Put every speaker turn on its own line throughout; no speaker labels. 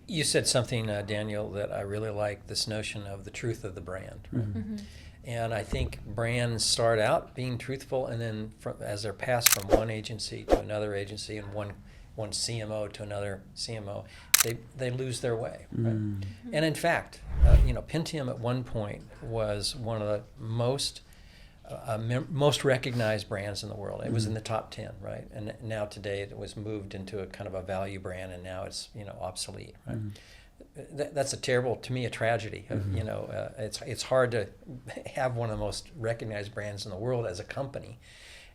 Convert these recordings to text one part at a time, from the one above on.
You said something, Daniel, that I really like, this notion of the truth of the brand. Right?
Mm-hmm.
And I think brands start out being truthful, and then as they're passed from one agency to another agency and one CMO to another CMO, they lose their way. Right? And in fact, Pentium at one point was one of the most recognized brands in the world. It was in the top 10, right? And now today it was moved into a kind of a value brand, and now it's obsolete, right? That's a tragedy. It's hard to have one of the most recognized brands in the world as a company,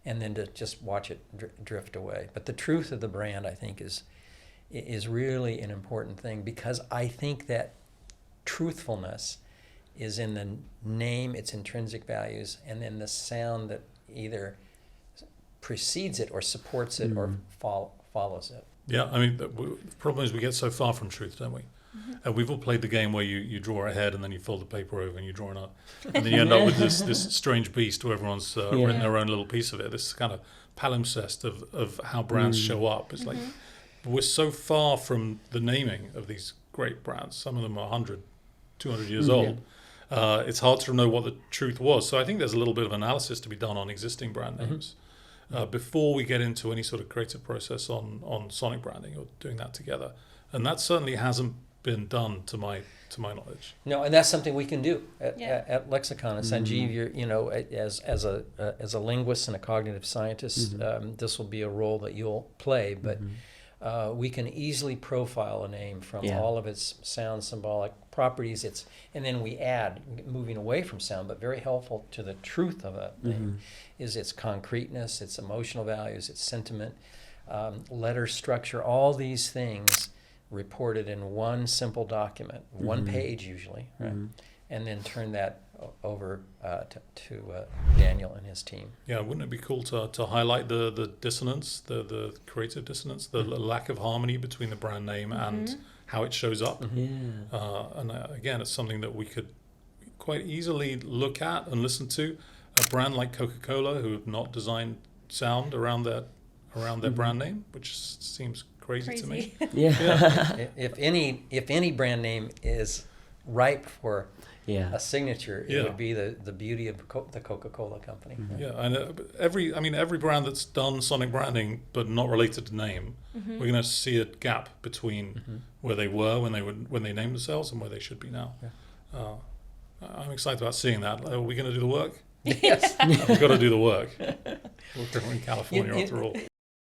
and then to just watch it drift away. But the truth of the brand, I think, is really an important thing, because I think that truthfulness is in the name, its intrinsic values, and then the sound that either precedes it or supports it or follows it.
Yeah, I mean, the problem is we get so far from truth, don't we? And we've all played the game where you draw a head and then you fold the paper over and you draw another. And then you end up with this strange beast where everyone's written their own little piece of it. This kind of palimpsest of how brands show up. It's like we're so far from the naming of these great brands. Some of them are 100, 200 years old. It's hard to know what the truth was. So I think there's a little bit of analysis to be done on existing brand names before we get into any sort of creative process on sonic branding or doing that together. And that certainly hasn't been done to my knowledge.
No, and that's something we can do at Lexicon. And Sanjeev, you're, as a linguist and a cognitive scientist, this will be a role that you'll play. But we can easily profile a name from all of its sound symbolic properties. And then we add, moving away from sound, but very helpful to the truth of a name, is its concreteness, its emotional values, its sentiment, letter structure, all these things reported in one simple document, one page usually, right? And then turn that over to Daniel and his team.
Yeah, wouldn't it be cool to highlight the dissonance, the creative dissonance, the lack of harmony between the brand name and how it shows up? And again, it's something that we could quite easily look at and listen to. A brand like Coca-Cola, who have not designed sound around their brand name, which seems crazy to me.
If any brand name is ripe for a signature, it would be the beauty of the Coca-Cola company. Right?
Yeah, and every brand that's done sonic branding but not related to name, we're going to see a gap between where they were when they named themselves and where they should be now. I'm excited about seeing that. Are we going to do the work?
Yes.
We've got to do the work. We're in California after all.